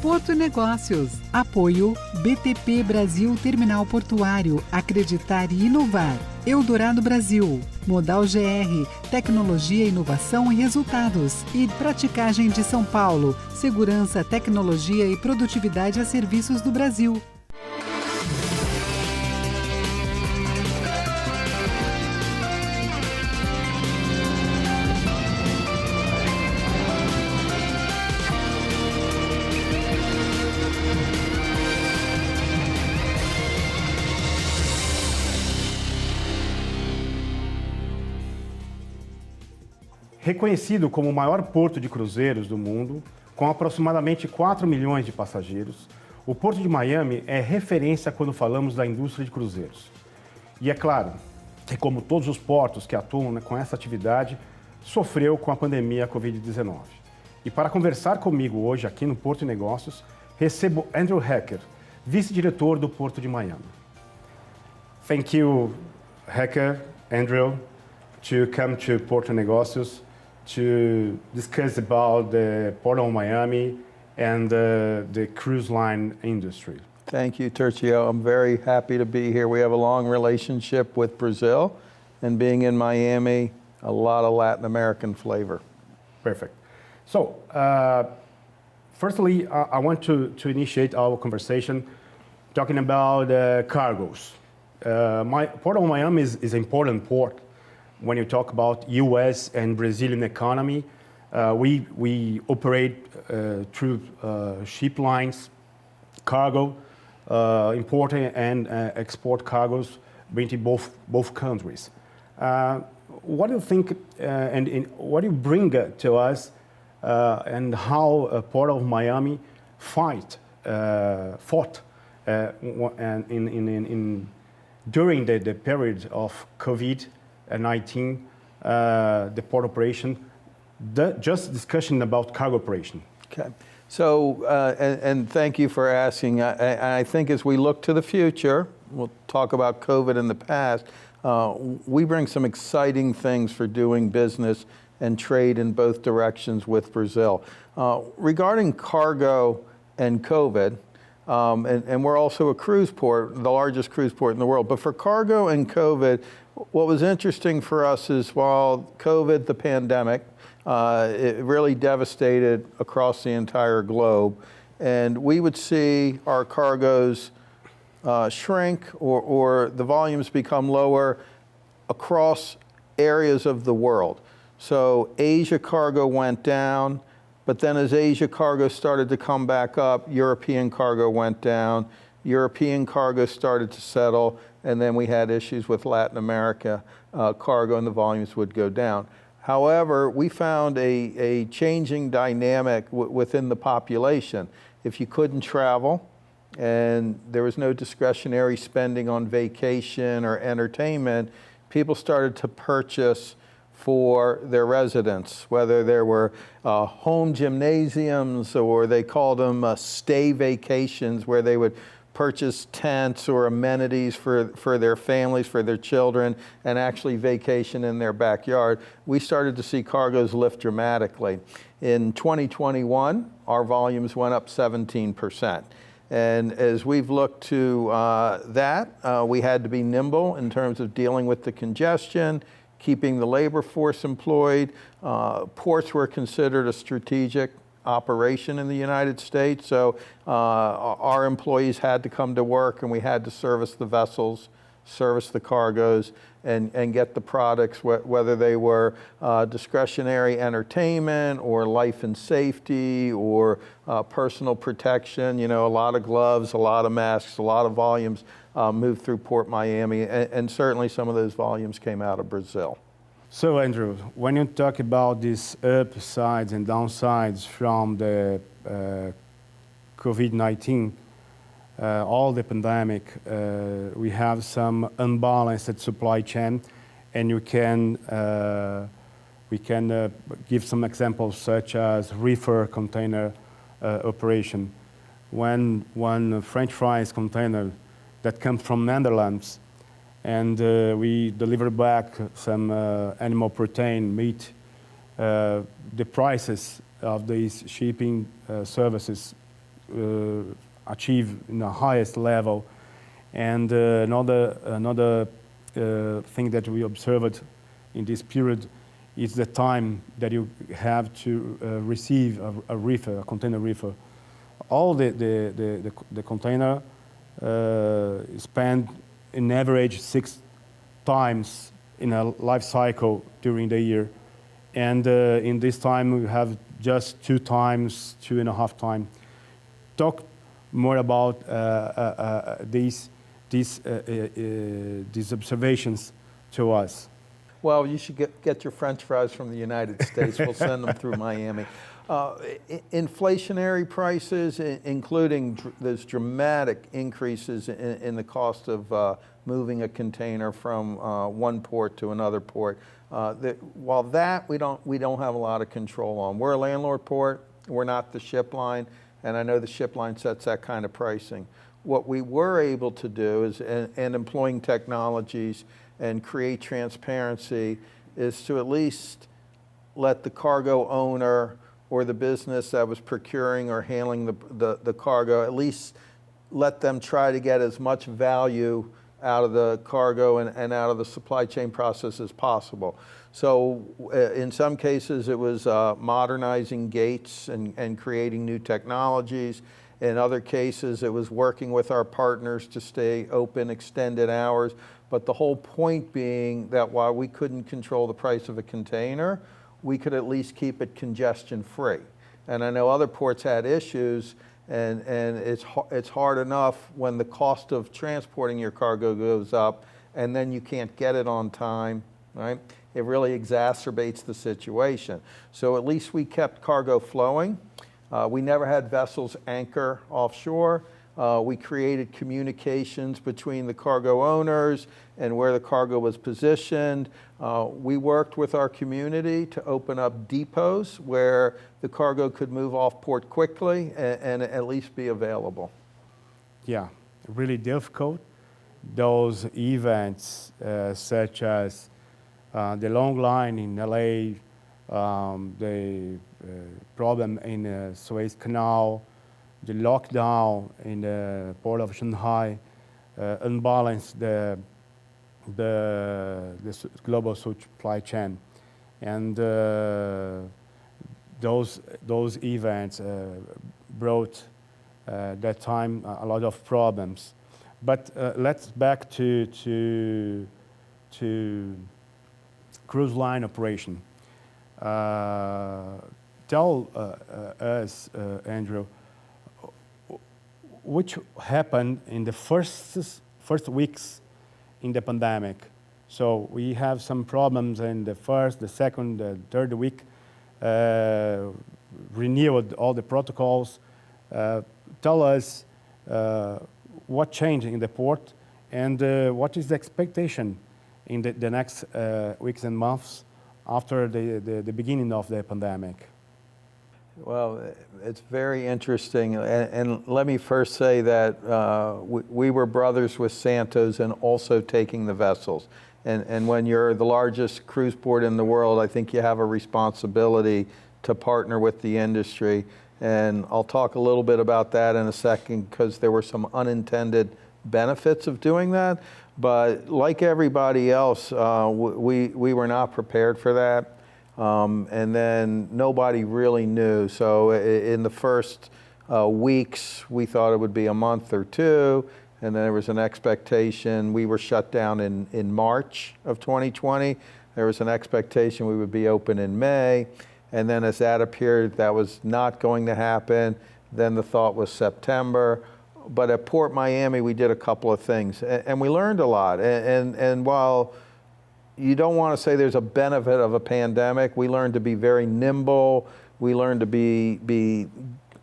Porto Negócios. Apoio BTP Brasil Terminal Portuário. Acreditar e inovar. Eldorado Brasil. Modal GR. Tecnologia, inovação e resultados. E Praticagem de São Paulo. Segurança, tecnologia e produtividade a serviços do Brasil. Reconhecido como o maior porto de cruzeiros do mundo, com aproximadamente 4 milhões de passageiros, o Porto de Miami é referência quando falamos da indústria de cruzeiros. E é claro que, como todos os portos que atuam com essa atividade, sofreu com a pandemia Covid-19. E para conversar comigo hoje aqui no Porto Negócios, recebo Andrew Hecker, vice-diretor do Porto de Miami. Thank you, Hecker, Andrew, to come to Porto Negócios to discuss about the Port of Miami and the cruise line industry. Thank you, Tercio. I'm very happy to be here. We have a long relationship with Brazil, and being in Miami, a lot of Latin American flavor. Perfect. So, firstly, I want to initiate our conversation talking about cargoes. Port of Miami is an important port when you talk about U.S. and Brazilian economy. We operate through ship lines, cargo, importing and export cargoes between both countries. What do you think and what do you bring to us and how Port of Miami fought during the period of COVID-19, the port operation, just discussion about cargo operation. Okay. So, and thank you for asking. I think as we look to the future, we'll talk about COVID in the past, we bring some exciting things for doing business and trade in both directions with Brazil. Regarding cargo and COVID, and we're also a cruise port, the largest cruise port in the world, but for cargo and COVID, what was interesting for us is while COVID, the pandemic, it really devastated across the entire globe, and we would see our cargoes shrink or the volumes become lower across areas of the world. So Asia cargo went down, but then as Asia cargo started to come back up, European cargo went down, European cargo started to settle, and then we had issues with Latin America cargo and the volumes would go down. However, we found a changing dynamic within the population. If you couldn't travel and there was no discretionary spending on vacation or entertainment, people started to purchase for their residents, whether there were home gymnasiums or they called them stay vacations, where they would purchase tents or amenities for their families, for their children, and actually vacation in their backyard. We started to see cargoes lift dramatically. In 2021, our volumes went up 17%. And as we've looked to that, we had to be nimble in terms of dealing with the congestion, keeping the labor force employed. Ports were considered a strategic operation in the United States, so our employees had to come to work and we had to service the vessels, service the cargoes, and get the products, whether they were discretionary entertainment or life and safety or personal protection. You know, a lot of gloves, a lot of masks, a lot of volumes moved through Port Miami, and certainly some of those volumes came out of Brazil. So, Andrew, when you talk about these upsides and downsides from the COVID-19, all the pandemic, we have some unbalanced supply chain, and we can give some examples such as reefer container operation. When one French fries container that comes from Netherlands, and we deliver back some animal protein, meat, the prices of these shipping services achieve in the highest level. And another thing that we observed in this period is the time that you have to receive a reefer, a container reefer. All the container spend in average 6 times in a life cycle during the year. And in this time, we have just 2 times, 2.5 times. Talk more about these observations to us. Well, you should get your French fries from the United States. We'll send them through Miami. Inflationary prices, including those dramatic increases in the cost of moving a container from one port to another port. While that we don't have a lot of control on. We're a landlord port. We're not the ship line, and I know the ship line sets that kind of pricing. What we were able to do is, and employing technologies and create transparency, is to at least let the cargo owner or the business that was procuring or handling the cargo, at least let them try to get as much value out of the cargo and out of the supply chain process as possible. So in some cases it was modernizing gates and creating new technologies. In other cases it was working with our partners to stay open extended hours. But the whole point being that while we couldn't control the price of a container, we could at least keep it congestion free. And I know other ports had issues, and it's hard enough when the cost of transporting your cargo goes up and then you can't get it on time, right? It really exacerbates the situation. So at least we kept cargo flowing. We never had vessels anchor offshore. We created communications between the cargo owners and where the cargo was positioned. We worked with our community to open up depots where the cargo could move off port quickly and at least be available. Yeah, really difficult. Those events such as the long line in LA, the problem in Suez Canal, the lockdown in the port of Shanghai, unbalanced the global supply chain, and those events brought that time a lot of problems. But let's back to cruise line operation. Tell us, Andrew, which happened in the first weeks in the pandemic. So we have some problems in the first, the second, the third week, renewed all the protocols. Tell us what changed in the port and what is the expectation in the next weeks and months after the beginning of the pandemic. Well, it's very interesting, and let me first say that we were brothers with Santos and also taking the vessels. And when you're the largest cruise port in the world, I think you have a responsibility to partner with the industry. And I'll talk a little bit about that in a second because there were some unintended benefits of doing that. But like everybody else, we were not prepared for that. And then nobody really knew. So in the first weeks, we thought it would be a month or two, and then there was an expectation. We were shut down in March of 2020. There was an expectation we would be open in May, and then as that appeared, that was not going to happen. Then the thought was September. But at Port Miami, we did a couple of things, and we learned a lot. And while you don't want to say there's a benefit of a pandemic, we learned to be very nimble. We learned to be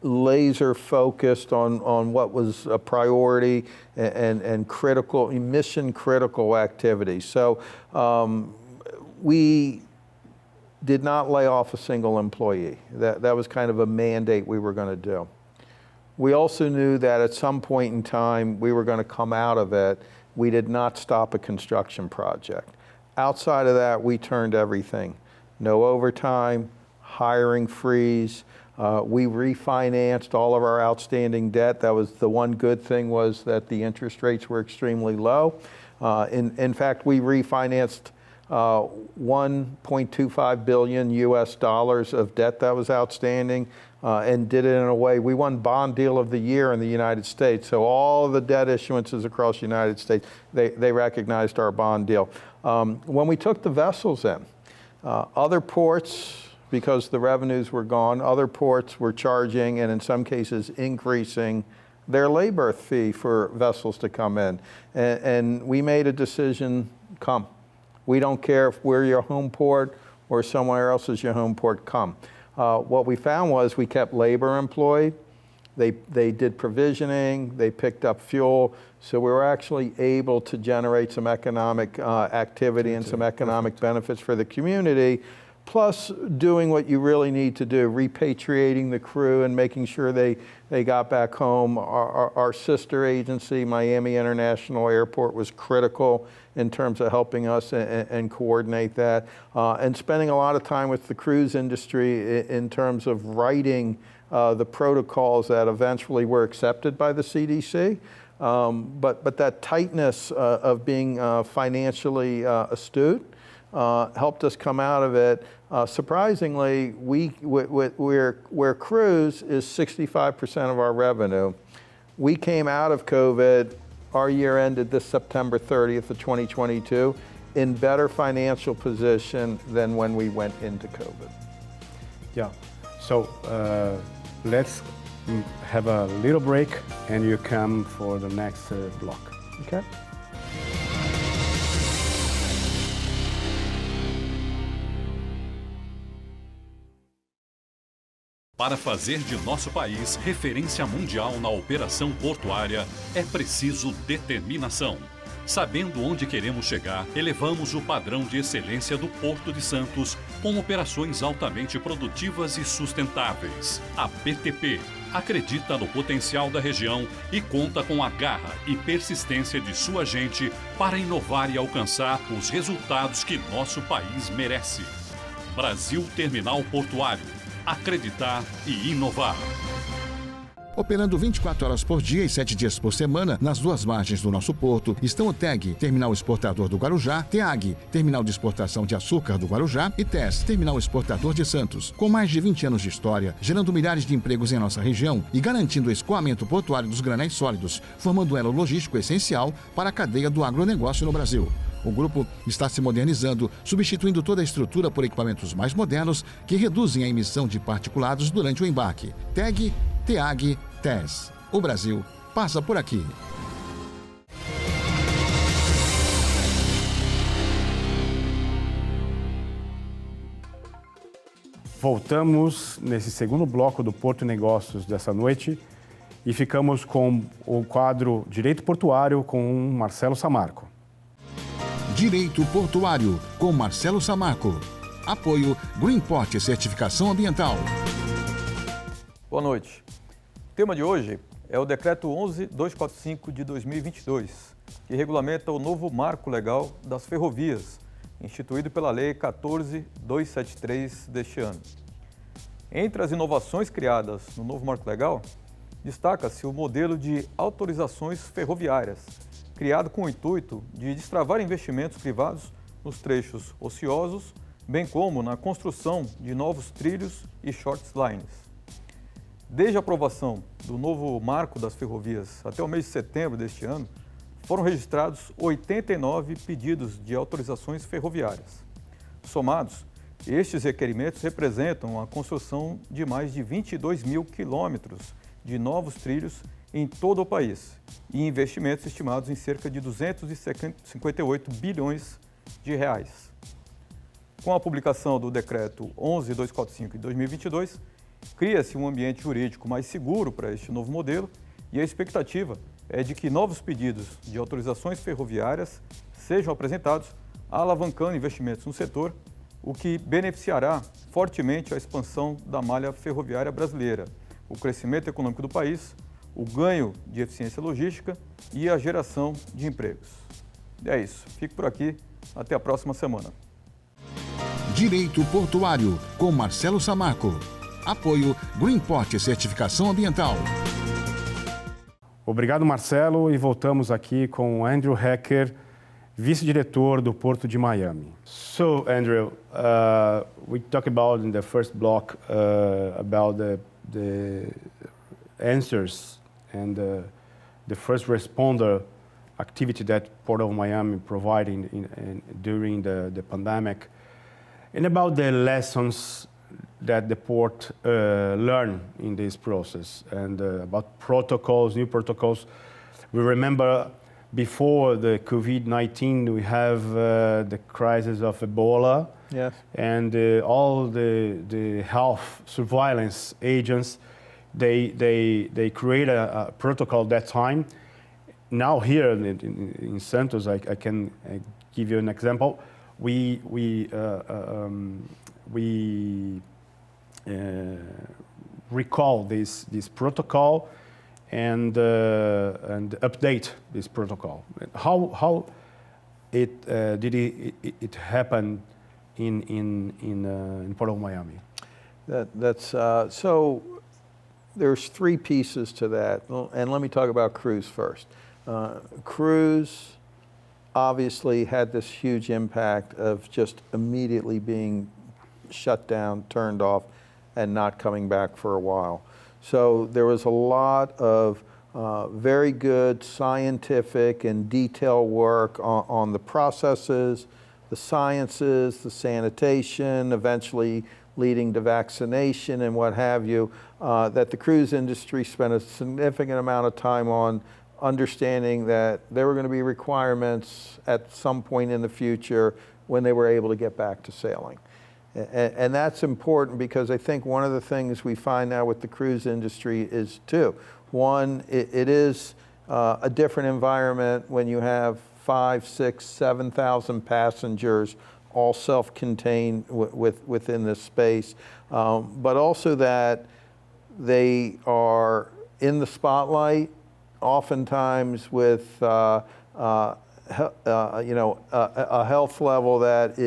laser focused on what was a priority and critical, mission critical activities. So we did not lay off a single employee. That was kind of a mandate we were going to do. We also knew that at some point in time we were going to come out of it. We did not stop a construction project. Outside of that, we turned everything. No overtime, hiring freeze. We refinanced all of our outstanding debt. That was the one good thing, was that the interest rates were extremely low. In fact, we refinanced $1.25 billion US of debt that was outstanding, and did it in a way. We won Bond Deal of the Year in the United States. So all of the debt issuances across the United States, they recognized our bond deal. When we took the vessels in, other ports, because the revenues were gone, other ports were charging, and in some cases increasing, their labor fee for vessels to come in. And we made a decision, come. We don't care if we're your home port or somewhere else is your home port, come. What we found was we kept labor employed. They did provisioning, they picked up fuel, so we were actually able to generate some economic activity and some economic benefits for the community, plus doing what you really need to do, repatriating the crew and making sure they got back home. Our sister agency, Miami International Airport, was critical in terms of helping us and coordinate that, and spending a lot of time with the cruise industry in terms of writing the protocols that eventually were accepted by the CDC. But that tightness of being financially astute helped us come out of it. Surprisingly, where cruise is 65% of our revenue, we came out of COVID, our year ended this September 30th of 2022, in better financial position than when we went into COVID. Yeah, so let's have a little break and you come for the next block. Okay. Para fazer de nosso país referência mundial na operação portuária, é preciso determinação. Sabendo onde queremos chegar, elevamos o padrão de excelência do Porto de Santos com operações altamente produtivas e sustentáveis. A BTP acredita no potencial da região e conta com a garra e persistência de sua gente para inovar e alcançar os resultados que nosso país merece. Brasil Terminal Portuário. Acreditar e inovar. Operando 24 horas por dia e 7 dias por semana, nas duas margens do nosso porto, estão o TEG, Terminal Exportador do Guarujá, TEAG, Terminal de Exportação de Açúcar do Guarujá, e TES, Terminal Exportador de Santos. Com mais de 20 anos de história, gerando milhares de empregos em nossa região e garantindo o escoamento portuário dos granéis sólidos, formando um elo logístico essencial para a cadeia do agronegócio no Brasil. O grupo está se modernizando, substituindo toda a estrutura por equipamentos mais modernos que reduzem a emissão de particulados durante o embarque. TEG, TEAG, TES. O Brasil passa por aqui. Voltamos nesse segundo bloco do Porto Negócios dessa noite e ficamos com o quadro Direito Portuário com Marcelo Samarco. Direito Portuário, com Marcelo Samarco. Apoio Greenport Certificação Ambiental. Boa noite. O tema de hoje é o Decreto 11.245 de 2022, que regulamenta o novo marco legal das ferrovias, instituído pela Lei 14.273 deste ano. Entre as inovações criadas no novo marco legal, destaca-se o modelo de autorizações ferroviárias, criado com o intuito de destravar investimentos privados nos trechos ociosos, bem como na construção de novos trilhos e short lines. Desde a aprovação do novo marco das ferrovias até o mês de setembro deste ano, foram registrados 89 pedidos de autorizações ferroviárias. Somados, estes requerimentos representam a construção de mais de 22 mil quilômetros de novos trilhos em todo o país e investimentos estimados em cerca de 258 bilhões de reais. Com a publicação do Decreto 11.245 de 2022, cria-se um ambiente jurídico mais seguro para este novo modelo e a expectativa é de que novos pedidos de autorizações ferroviárias sejam apresentados, alavancando investimentos no setor, o que beneficiará fortemente a expansão da malha ferroviária brasileira, o crescimento econômico do país, o ganho de eficiência logística e a geração de empregos. É isso. Fico por aqui. Até a próxima semana. Direito Portuário, com Marcelo Samarco. Apoio Greenport Certificação Ambiental. Obrigado, Marcelo, e voltamos aqui com Andrew Hecker, vice-diretor do Porto de Miami. So, Andrew, we talked about in the first block about the answers and the first responder activity that Port of Miami provided during the pandemic, and about the lessons that the port learned in this process, and about protocols, new protocols. We remember before the COVID-19, we have the crisis of Ebola, Yes. and all the health surveillance agents, they create a protocol at that time. Now here in Santos, I can give you an example. We recall this protocol and update this protocol. How it did it happen in Port of Miami? So there's three pieces to that, and let me talk about cruise first. Cruise obviously had this huge impact of just immediately being shut down, turned off, and not coming back for a while. So there was a lot of very good scientific and detailed work on the processes, the sciences, the sanitation, eventually leading to vaccination and what have you, that the cruise industry spent a significant amount of time on, understanding that there were going to be requirements at some point in the future when they were able to get back to sailing. And that's important because I think one of the things we find now with the cruise industry is two. One, it is a different environment when you have 5, 6, 7,000 passengers all self-contained within this space, but also that they are in the spotlight, oftentimes with a health level that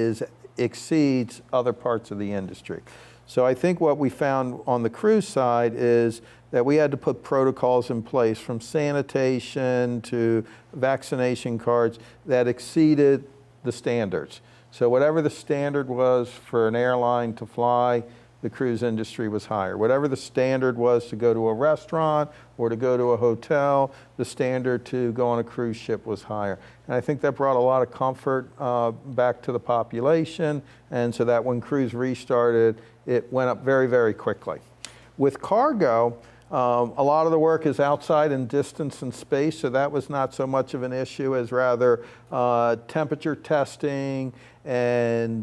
exceeds other parts of the industry. So I think what we found on the cruise side is that we had to put protocols in place, from sanitation to vaccination cards, that exceeded the standards. So whatever the standard was for an airline to fly, the cruise industry was higher. Whatever the standard was to go to a restaurant or to go to a hotel, the standard to go on a cruise ship was higher. And I think that brought a lot of comfort back to the population, and so that when cruise restarted, it went up very, very quickly. With cargo, a lot of the work is outside in distance and space, so that was not so much of an issue as rather temperature testing and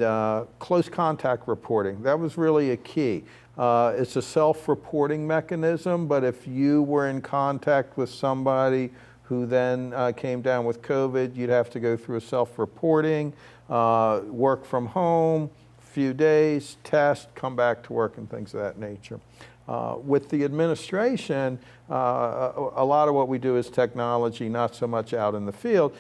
close contact reporting. That was really a key. It's a self-reporting mechanism, but if you were in contact with somebody who then came down with COVID, you'd have to go through a self-reporting, work from home, few days, test, come back to work, and things of that nature. With the administration, a lot of what we do is technology, not so much out in the field.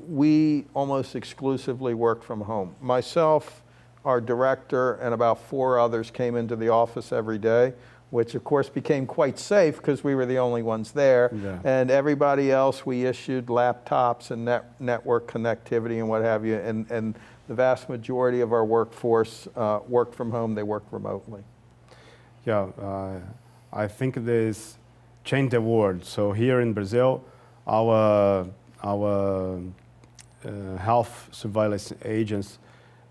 We almost exclusively work from home. Myself, our director, and about 4 others came into the office every day, which of course became quite safe because we were the only ones there. Yeah. And everybody else, we issued laptops and network connectivity and what have you. And the vast majority of our workforce worked from home, they worked remotely. Yeah, I think this changed the world. So here in Brazil, our health surveillance agents,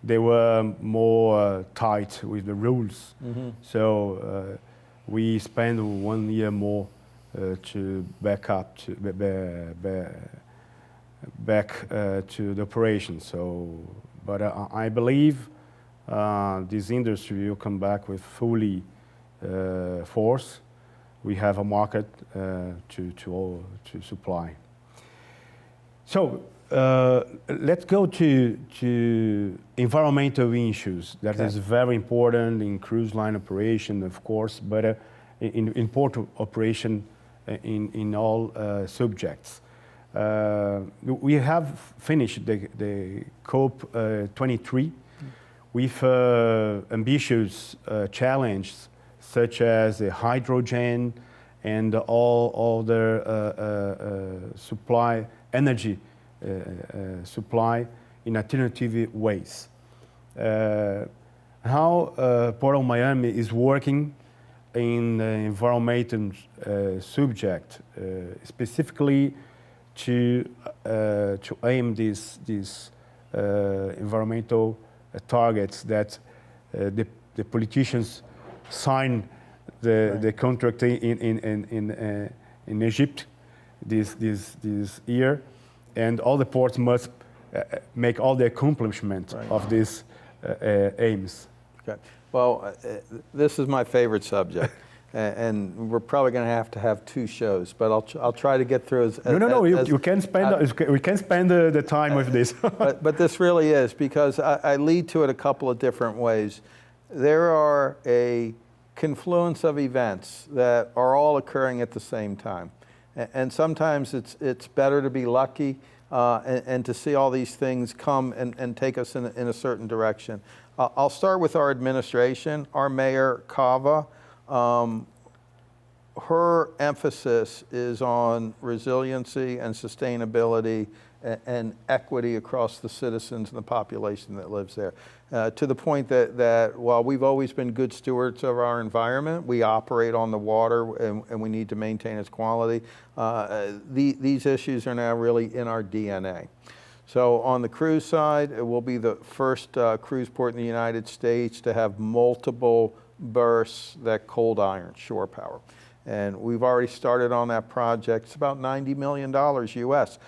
they were more tight with the rules. Mm-hmm. So we spent 1 year more to back to the operation. So, but I believe this industry will come back with fully force. We have a market to supply. So let's go to environmental issues. That is very important in cruise line operation, of course, but in port operation in all subjects. We have finished the COP 23 with ambitious challenges such as hydrogen and all the supply, energy supply in alternative ways. How Porto Miami is working in the environmental subject, specifically to aim these environmental targets that the politicians sign the contract in Egypt this year, and all the ports must make all the accomplishment of these aims. Okay. Well, this is my favorite subject, and we're probably going to have 2 shows, but I'll try to get through as you can spend we can spend the time with this. but this really is, because I lead to it a couple of different ways. There are a confluence of events that are all occurring at the same time, and sometimes it's better to be lucky and to see all these things come and take us in a certain direction. I'll start with our administration. Our mayor, Kava, her emphasis is on resiliency and sustainability and equity across the citizens and the population that lives there. To the point that while we've always been good stewards of our environment, we operate on the water and we need to maintain its quality. These issues are now really in our DNA. So on the cruise side, it will be the first cruise port in the United States to have multiple berths that cold iron, shore power. And we've already started on that project. It's about $90 million US.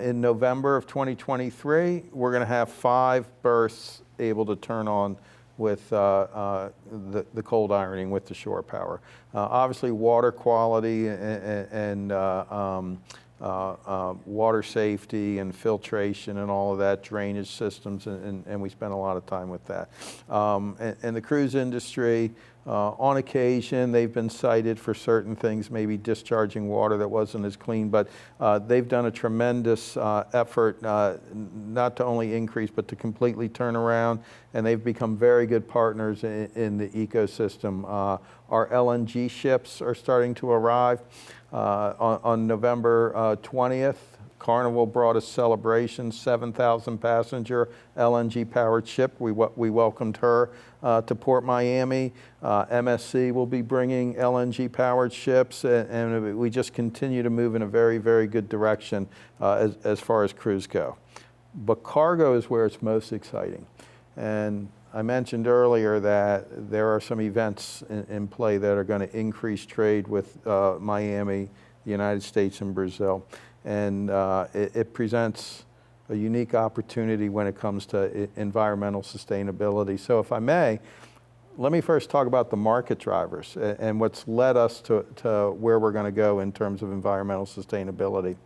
In November of 2023, we're going to have 5 berths able to turn on with the cold ironing with the shore power. Obviously, water quality and water safety and filtration and all of that, drainage systems, and we spend a lot of time with that. And the cruise industry, on occasion, they've been cited for certain things, maybe discharging water that wasn't as clean, but they've done a tremendous effort not to only increase, but to completely turn around, and they've become very good partners in the ecosystem. Our LNG ships are starting to arrive. On November 20th, Carnival brought a celebration, 7,000 passenger LNG powered ship. We welcomed her to Port Miami. MSC will be bringing LNG powered ships, and we just continue to move in a very, very good direction as far as cruise go. But cargo is where it's most exciting. And I mentioned earlier that there are some events in play that are going to increase trade with Miami, the United States, and Brazil. And it presents a unique opportunity when it comes to environmental sustainability. So if I may, let me first talk about the market drivers and what's led us to where we're going to go in terms of environmental sustainability.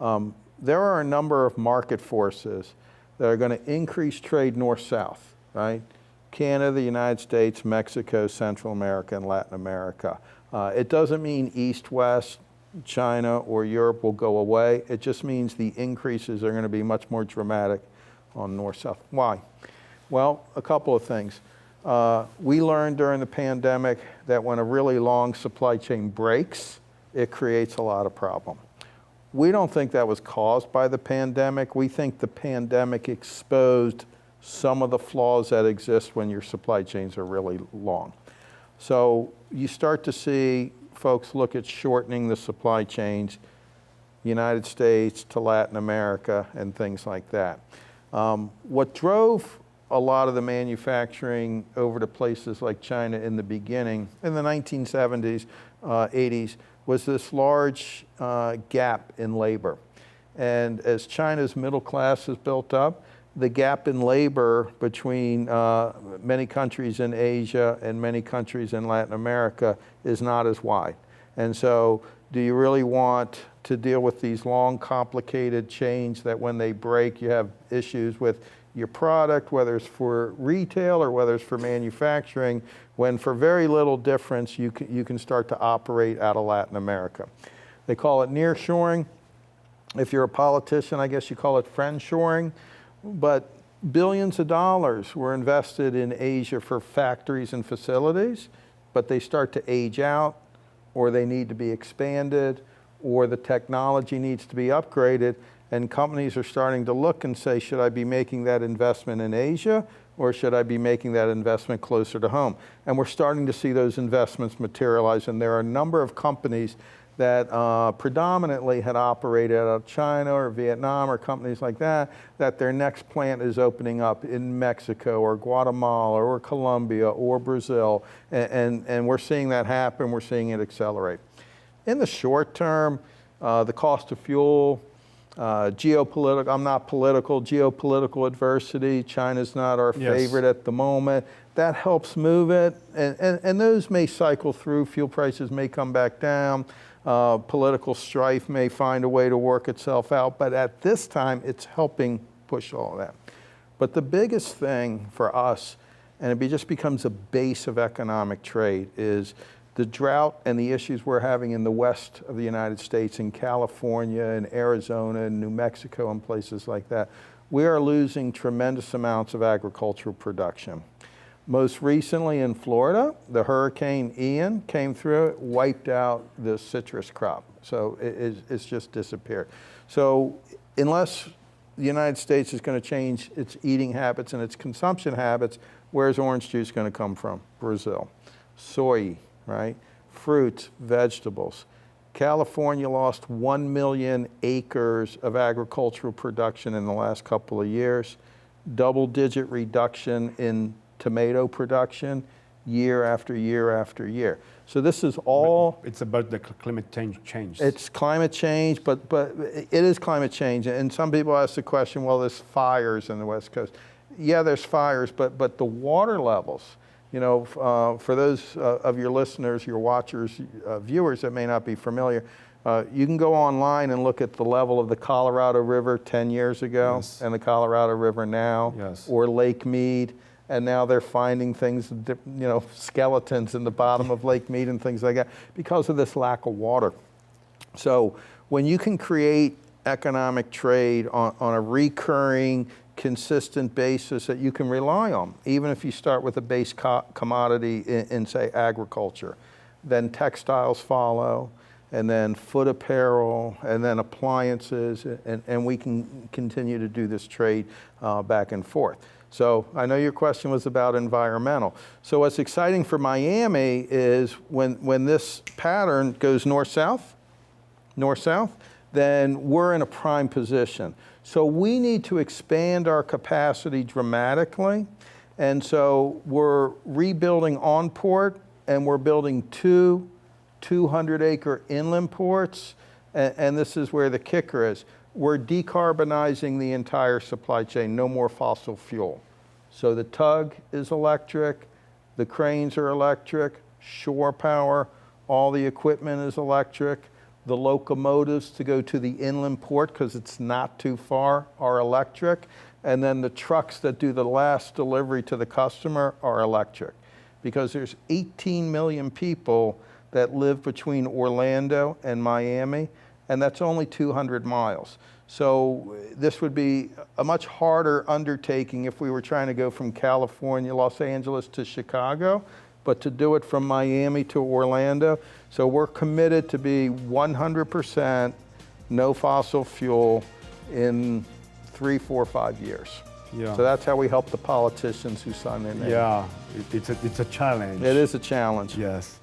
There are a number of market forces that are going to increase trade north-south. Right? Canada, the United States, Mexico, Central America, and Latin America. It doesn't mean east-west, China or Europe will go away. It just means the increases are going to be much more dramatic on north-south. Why? Well, a couple of things. We learned during the pandemic that when a really long supply chain breaks, it creates a lot of problem. We don't think that was caused by the pandemic. We think the pandemic exposed some of the flaws that exist when your supply chains are really long. So you start to see folks look at shortening the supply chains, United States to Latin America and things like that. What drove a lot of the manufacturing over to places like China in the beginning, in the 1970s, 80s, was this large gap in labor. And as China's middle class has built up, the gap in labor between many countries in Asia and many countries in Latin America is not as wide. And so do you really want to deal with these long, complicated chains that when they break, you have issues with your product, whether it's for retail or whether it's for manufacturing, when for very little difference, you can start to operate out of Latin America. They call it nearshoring. If you're a politician, I guess you call it friendshoring. But billions of dollars were invested in Asia for factories and facilities. but they start to age out, or they need to be expanded, or the technology needs to be upgraded, and companies are starting to look and say, should I be making that investment in Asia, or should I be making that investment closer to home? And we're starting to see those investments materialize, and there are a number of companies that predominantly had operated out of China or Vietnam or companies like that, that their next plant is opening up in Mexico or Guatemala or Colombia or Brazil, and we're seeing that happen, we're seeing it accelerate. In the short term, the cost of fuel, geopolitical, I'm not political, geopolitical adversity, China's not our favorite at the moment. That helps move it, and those may cycle through. Fuel prices may come back down. Political strife may find a way to work itself out, but at this time, it's helping push all of that. But the biggest thing for us, and it just becomes a base of economic trade, is the drought and the issues we're having in the west of the United States, in California and Arizona and New Mexico and places like that. We are losing tremendous amounts of agricultural production. Most recently in Florida, the Hurricane Ian came through, it wiped out the citrus crop. So it's just disappeared. So unless the United States is going to change its eating habits and its consumption habits, where's orange juice going to come from? Brazil. Soy, right? Fruits, vegetables. California lost 1 million acres of agricultural production in the last couple of years. Double-digit reduction in tomato production year after year after year. So this is all... It's about the climate change. It's climate change, but it is climate change. And some people ask the question, well, there's fires in the West Coast. Yeah, there's fires, but the water levels, you know, for those of your listeners, your watchers, viewers that may not be familiar, you can go online and look at the level of the Colorado River 10 years ago and the Colorado River now, or Lake Mead. And now they're finding things, you know, skeletons in the bottom of Lake Mead and things like that because of this lack of water. So when you can create economic trade on a recurring, consistent basis that you can rely on, even if you start with a base commodity in, say, agriculture, then textiles follow, and then foot apparel, and then appliances, and we can continue to do this trade back and forth. So I know your question was about environmental. So what's exciting for Miami is when this pattern goes north-south, then we're in a prime position. So we need to expand our capacity dramatically. And so we're rebuilding on port, and we're building 2 200-acre inland ports. And this is where the kicker is. We're decarbonizing the entire supply chain, no more fossil fuel. So the tug is electric, the cranes are electric, shore power, all the equipment is electric, the locomotives to go to the inland port, because it's not too far, are electric, and then the trucks that do the last delivery to the customer are electric. Because there's 18 million people that live between Orlando and Miami, and that's only 200 miles. So this would be a much harder undertaking if we were trying to go from California, Los Angeles to Chicago, but to do it from Miami to Orlando. So we're committed to be 100% no fossil fuel in 3, 4, 5 years. Yeah. So that's how we help the politicians who sign their name. Yeah, it's a challenge. It is a challenge. Yes.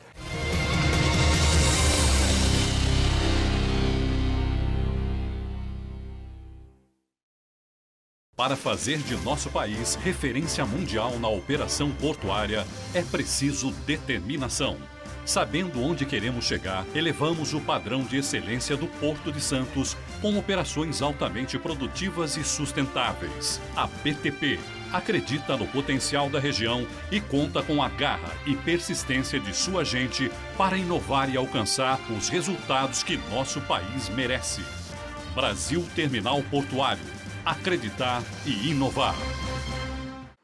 Para fazer de nosso país referência mundial na operação portuária, é preciso determinação. Sabendo onde queremos chegar, elevamos o padrão de excelência do Porto de Santos com operações altamente produtivas e sustentáveis. A BTP acredita no potencial da região e conta com a garra e persistência de sua gente para inovar e alcançar os resultados que nosso país merece. Brasil Terminal Portuário. Acreditar e inovar.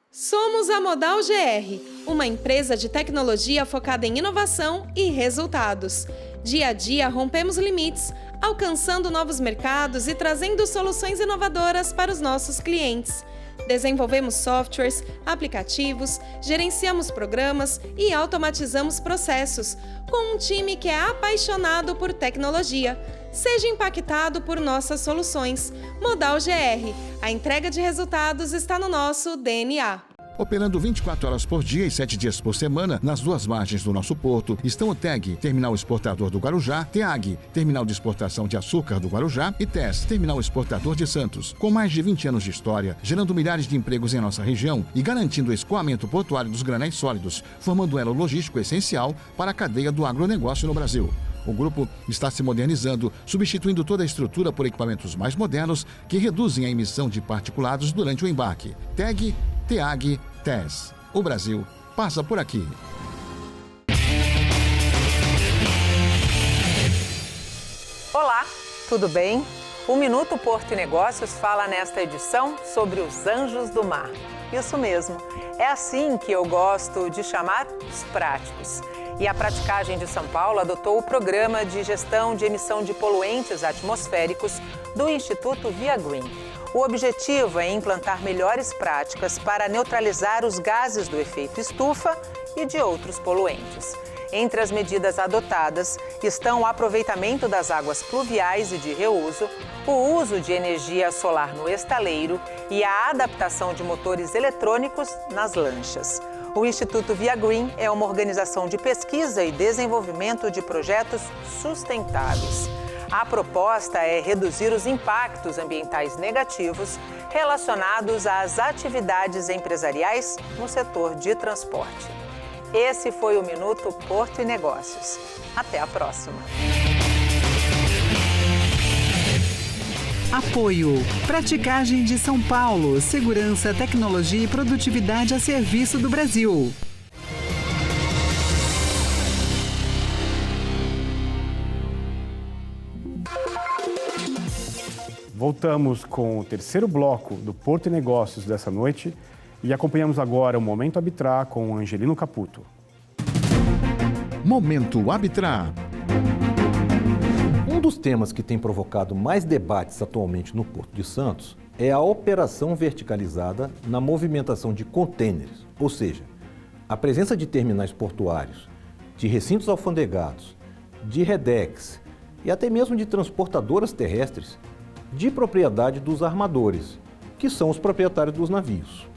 Somos a Modal GR, uma empresa de tecnologia focada em inovação e resultados. Dia a dia rompemos limites, alcançando novos mercados e trazendo soluções inovadoras para os nossos clientes. Desenvolvemos softwares, aplicativos, gerenciamos programas e automatizamos processos, com um time que é apaixonado por tecnologia. Seja impactado por nossas soluções. Modal GR. A entrega de resultados está no nosso DNA. Operando 24 horas por dia e 7 dias por semana nas duas margens do nosso porto estão o TEG, Terminal Exportador do Guarujá, TEAG, Terminal de Exportação de Açúcar do Guarujá e TES, Terminal Exportador de Santos. Com mais de 20 anos de história, gerando milhares de empregos em nossa região e garantindo o escoamento portuário dos granéis sólidos, formando um elo logístico essencial para a cadeia do agronegócio no Brasil. O grupo está se modernizando, substituindo toda a estrutura por equipamentos mais modernos que reduzem a emissão de particulados durante o embarque. TEG, TEAG, TES. O Brasil passa por aqui. Olá, tudo bem? O Minuto Porto Negócios fala nesta edição sobre os anjos do mar. Isso mesmo, é assim que eu gosto de chamar os práticos. E a Praticagem de São Paulo adotou o Programa de Gestão de Emissão de Poluentes Atmosféricos do Instituto Via Green. O objetivo é implantar melhores práticas para neutralizar os gases do efeito estufa e de outros poluentes. Entre as medidas adotadas estão o aproveitamento das águas pluviais e de reuso, o uso de energia solar no estaleiro e a adaptação de motores eletrônicos nas lanchas. O Instituto Via Green é uma organização de pesquisa e desenvolvimento de projetos sustentáveis. A proposta é reduzir os impactos ambientais negativos relacionados às atividades empresariais no setor de transporte. Esse foi o Minuto Porto e Negócios. Até a próxima. Apoio. Praticagem de São Paulo. Segurança, tecnologia e produtividade a serviço do Brasil. Voltamos com o terceiro bloco do Porto e Negócios dessa noite e acompanhamos agora o Momento Arbitrar com o Angelino Caputo. Momento Arbitrar. Um dos temas que tem provocado mais debates atualmente no Porto de Santos é a operação verticalizada na movimentação de contêineres, ou seja, a presença de terminais portuários, de recintos alfandegados, de redex e até mesmo de transportadoras terrestres de propriedade dos armadores, que são os proprietários dos navios.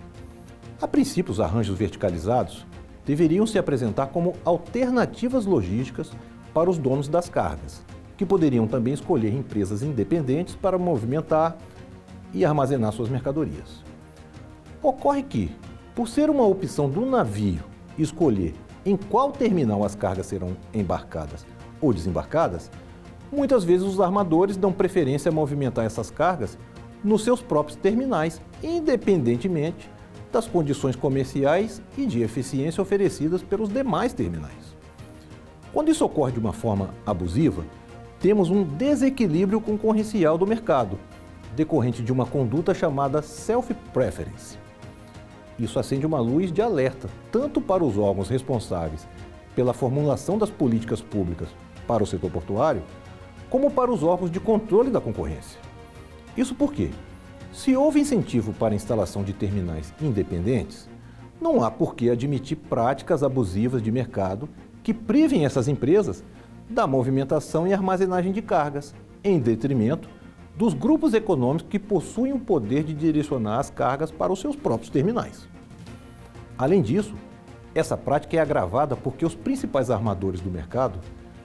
A princípio, os arranjos verticalizados deveriam se apresentar como alternativas logísticas para os donos das cargas, que poderiam também escolher empresas independentes para movimentar e armazenar suas mercadorias. Ocorre que, por ser uma opção do navio escolher em qual terminal as cargas serão embarcadas ou desembarcadas, muitas vezes os armadores dão preferência a movimentar essas cargas nos seus próprios terminais, independentemente das condições comerciais e de eficiência oferecidas pelos demais terminais. Quando isso ocorre de uma forma abusiva, temos um desequilíbrio concorrencial do mercado, decorrente de uma conduta chamada self-preference. Isso acende uma luz de alerta, tanto para os órgãos responsáveis pela formulação das políticas públicas para o setor portuário, como para os órgãos de controle da concorrência. Isso porque, se houve incentivo para a instalação de terminais independentes, não há por que admitir práticas abusivas de mercado que privem essas empresas da movimentação e armazenagem de cargas, em detrimento dos grupos econômicos que possuem o poder de direcionar as cargas para os seus próprios terminais. Além disso, essa prática é agravada porque os principais armadores do mercado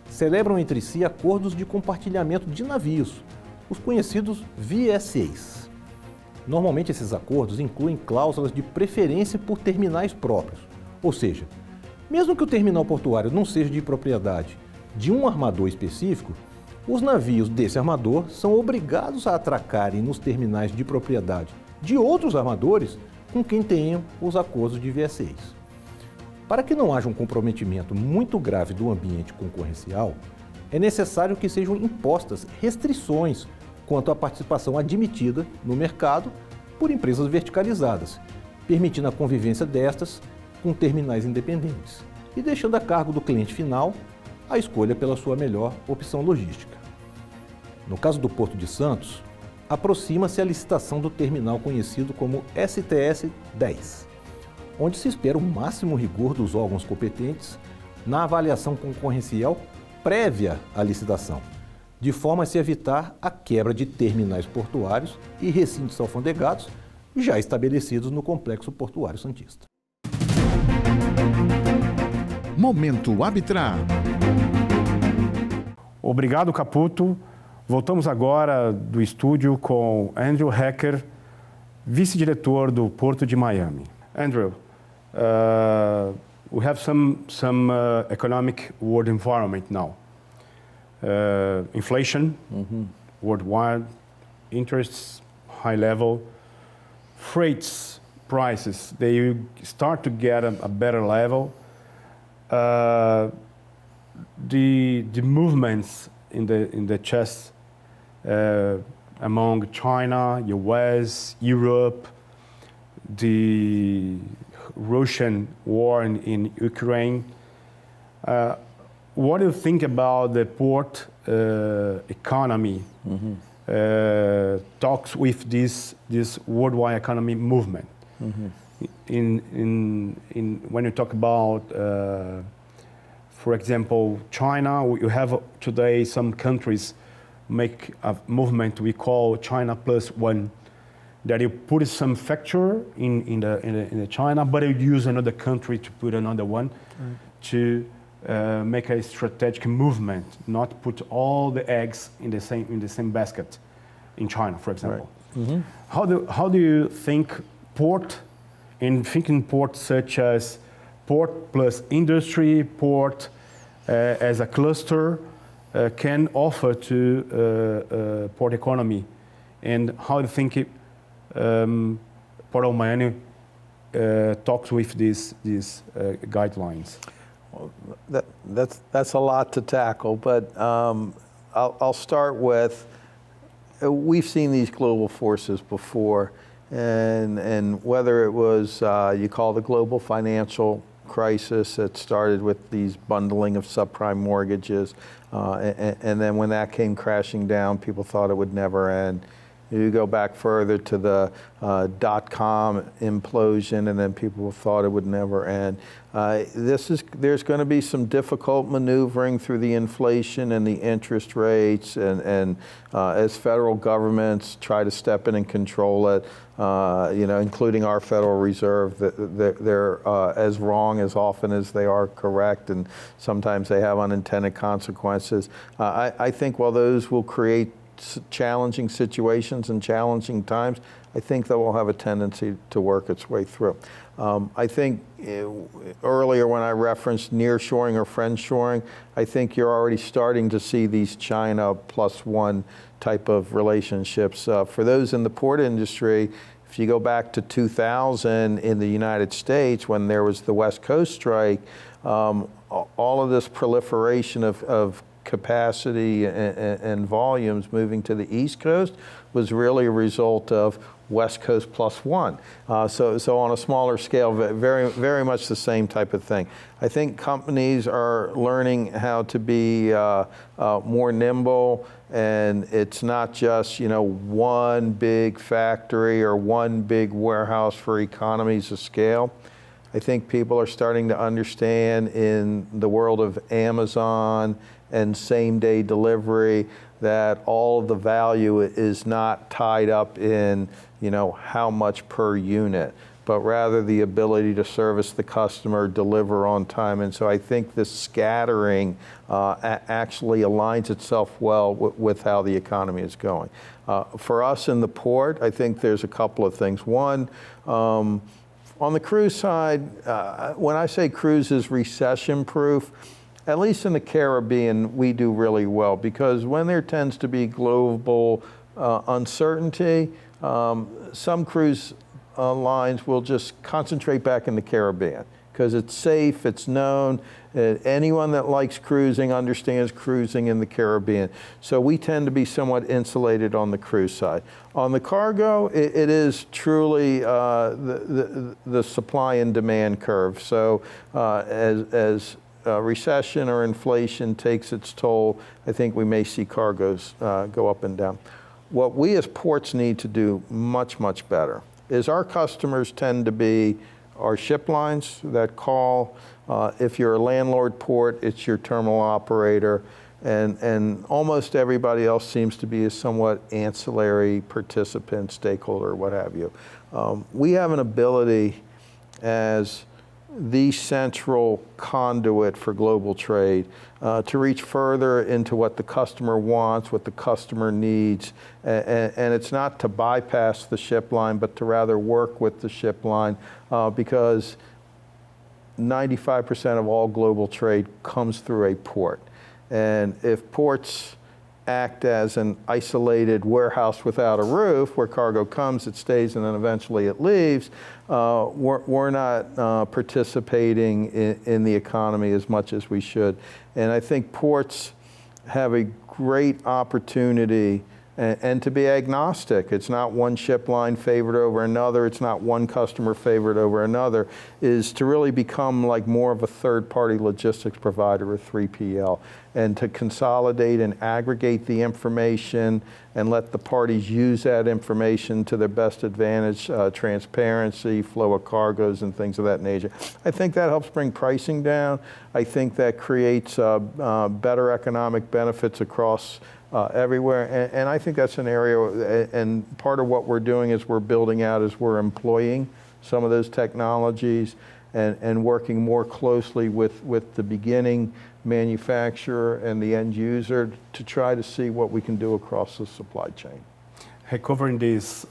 celebram entre si acordos de compartilhamento de navios, os conhecidos VSAs. Normalmente esses acordos incluem cláusulas de preferência por terminais próprios, ou seja, mesmo que o terminal portuário não seja de propriedade de um armador específico, os navios desse armador são obrigados a atracarem nos terminais de propriedade de outros armadores com quem tenham os acordos de VSAs. Para que não haja um comprometimento muito grave do ambiente concorrencial, é necessário que sejam impostas restrições quanto à participação admitida no mercado por empresas verticalizadas, permitindo a convivência destas com terminais independentes e deixando a cargo do cliente final a escolha pela sua melhor opção logística. No caso do Porto de Santos, aproxima-se a licitação do terminal conhecido como STS-10, onde se espera o máximo rigor dos órgãos competentes na avaliação concorrencial prévia à licitação, de forma a se evitar a quebra de terminais portuários e recintos alfandegados já estabelecidos no Complexo Portuário Santista. Momento Arbitrar. Obrigado, Caputo. Voltamos agora do estúdio com Andrew Hacker, vice-diretor do Porto de Miami. Andrew, we have some economic world environment now. Inflation, worldwide, interests, high level, freights prices, they start to get a better level. The movements in the chess among China, US, Europe, the Russian war in Ukraine. What do you think about the port economy talks with this worldwide economy movement? When you talk about, for example, China, you have today some countries make a movement we call China +1, that you put some factor in the China, but you use another country to put another one to make a strategic movement, not put all the eggs in the same basket in China, for example. Right. How do you think port, in thinking port such as port plus industry, port as a cluster, can offer to port economy, and how do you think Porto Miami talks with these guidelines? Well, that's a lot to tackle, but I'll start with, we've seen these global forces before, and whether it was you call the global financial crisis that started with these bundling of subprime mortgages, and then when that came crashing down, people thought it would never end. You go back further to the dot-com implosion, and then people thought it would never end. There's going to be some difficult maneuvering through the inflation and the interest rates, and as federal governments try to step in and control it, including our Federal Reserve, they're as wrong as often as they are correct, and sometimes they have unintended consequences. I think while those will create challenging situations and challenging times, I think that will have a tendency to work its way through. I think earlier when I referenced nearshoring or friendshoring, I think you're already starting to see these China +1 type of relationships. For those in the port industry, if you go back to 2000 in the United States when there was the West Coast strike, all of this proliferation of capacity and volumes moving to the East Coast was really a result of West Coast +1. So on a smaller scale, very, very much the same type of thing. I think companies are learning how to be more nimble, and it's not just one big factory or one big warehouse for economies of scale. I think people are starting to understand in the world of Amazon and same-day delivery that all of the value is not tied up in how much per unit, but rather the ability to service the customer, deliver on time. And so I think this scattering actually aligns itself well with how the economy is going. For us in the port, I think there's a couple of things. One, on the cruise side, when I say cruise is recession-proof, at least in the Caribbean, we do really well, because when there tends to be global uncertainty, some cruise lines will just concentrate back in the Caribbean because it's safe, it's known. Anyone that likes cruising understands cruising in the Caribbean. So we tend to be somewhat insulated on the cruise side. On the cargo, it is truly the supply and demand curve. So as recession or inflation takes its toll, I think we may see cargoes go up and down. What we as ports need to do much, much better is our customers tend to be our ship lines that call. If you're a landlord port, it's your terminal operator. And almost everybody else seems to be a somewhat ancillary participant, stakeholder, what have you. We have an ability as the central conduit for global trade to reach further into what the customer wants, what the customer needs. And it's not to bypass the ship line, but to rather work with the ship line because 95% of all global trade comes through a port. And if ports act as an isolated warehouse without a roof, where cargo comes, it stays, and then eventually it leaves, we're not participating in the economy as much as we should. And I think ports have a great opportunity and to be agnostic. It's not one ship line favored over another. It's not one customer favored over another, is to really become like more of a third-party logistics provider, a 3PL, and to consolidate and aggregate the information and let the parties use that information to their best advantage, transparency, flow of cargoes, and things of that nature. I think that helps bring pricing down. I think that creates better economic benefits across everywhere, and I think that's an area, and part of what we're doing is we're building out is we're employing some of those technologies and working more closely with the beginning manufacturer and the end user to try to see what we can do across the supply chain. Hey, covering this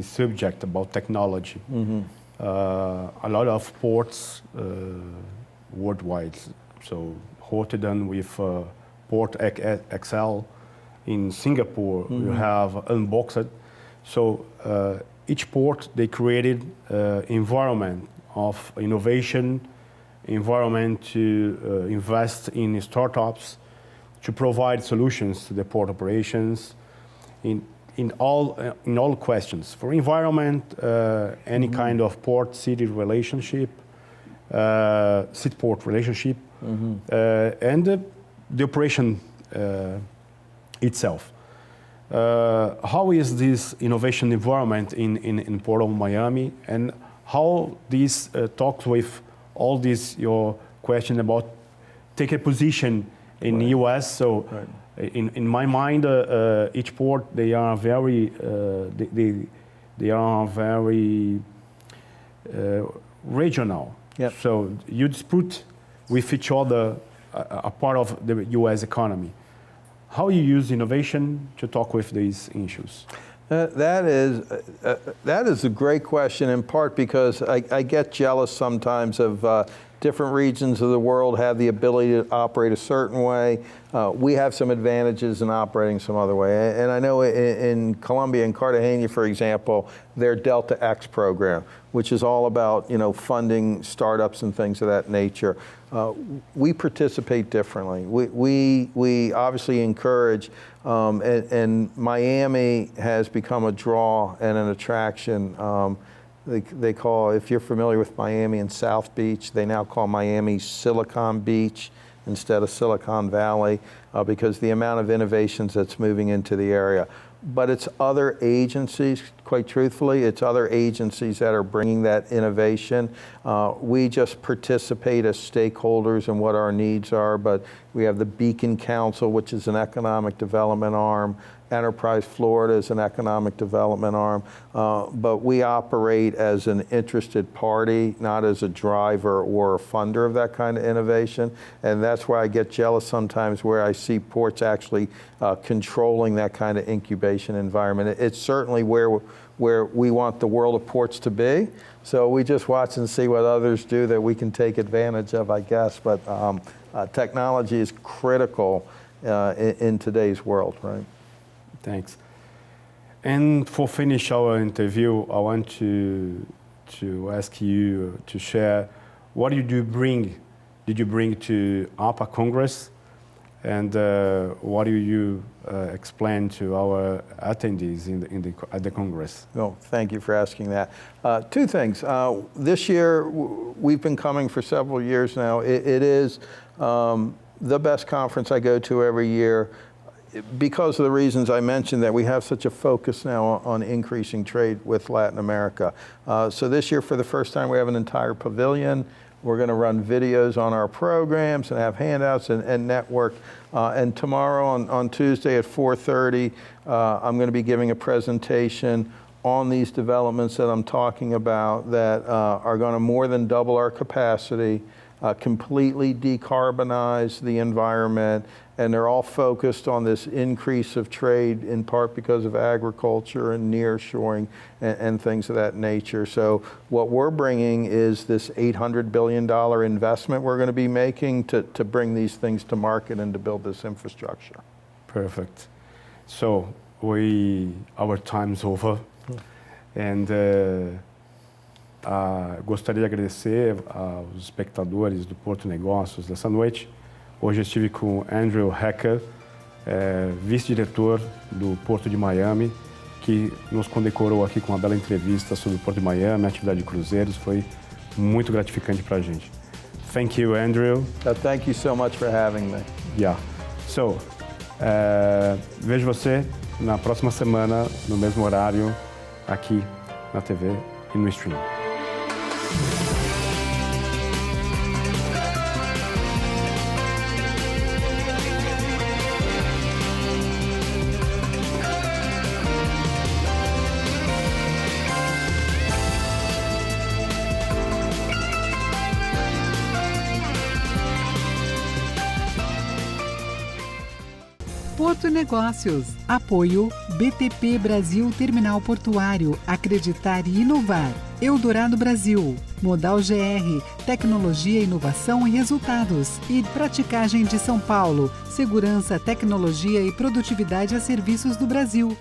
subject about technology, a lot of ports worldwide, so Rotterdam with Port XL. In Singapore, you have Unboxed. So each port, they created environment of innovation, environment to invest in startups, to provide solutions to the port operations in all questions. For environment, any kind of port-city relationship, city-port relationship, and the operation itself. How is this innovation environment in Port of Miami, and how this talks with all this, your question about take a position in the US? So in my mind, each port, they are very, they are very regional. Yep. So you dispute with each other a part of the U.S. economy. How you use innovation to talk with these issues? That is a great question, in part because I get jealous sometimes of different regions of the world have the ability to operate a certain way. We have some advantages in operating some other way. And I know in Colombia, in Cartagena, for example, their Delta X program, which is all about funding startups and things of that nature. We participate differently. We obviously encourage, and Miami has become a draw and an attraction. They call, if you're familiar with Miami and South Beach, they now call Miami Silicon Beach instead of Silicon Valley because the amount of innovations that's moving into the area. But it's other agencies, quite truthfully, it's other agencies that are bringing that innovation. We just participate as stakeholders in what our needs are, but we have the Beacon Council, which is an economic development arm. Enterprise Florida is an economic development arm, but we operate as an interested party, not as a driver or a funder of that kind of innovation. And that's why I get jealous sometimes where I see ports actually controlling that kind of incubation environment. It's certainly where we want the world of ports to be. So we just watch and see what others do that we can take advantage of, I guess. But technology is critical in today's world, right? Thanks. And for finish our interview, I want to ask you to share what did you bring to APA Congress, and what do you explain to our attendees at the Congress? Oh, thank you for asking that. Two things. This year, we've been coming for several years now. It is the best conference I go to every year. because of the reasons I mentioned, that we have such a focus now on increasing trade with Latin America. So this year, for the first time, we have an entire pavilion. We're going to run videos on our programs and have handouts and network. And tomorrow on Tuesday at 4:30, I'm going to be giving a presentation on these developments that I'm talking about that are going to more than double our capacity, completely decarbonize the environment, and they're all focused on this increase of trade, in part because of agriculture and nearshoring and things of that nature. So what we're bringing is this $800 billion investment we're going to be making to bring these things to market and to build this infrastructure. Perfect. So our time's over. And gostaria de agradecer aos espectadores do Porto Negócios dessa noite. Hoje eu estive com Andrew Hacker, vice-diretor do Porto de Miami, que nos condecorou aqui com uma bela entrevista sobre o Porto de Miami, a atividade de cruzeiros. Foi muito gratificante para a gente. Thank you, Andrew. Thank you so much for having me. Yeah. So, vejo você na próxima semana, no mesmo horário, aqui na TV e no stream. Porto Negócios. Apoio BTP Brasil Terminal Portuário. Acreditar e inovar. Eldorado Brasil. Modal GR. Tecnologia, inovação e resultados. E Praticagem de São Paulo. Segurança, tecnologia e produtividade a serviços do Brasil.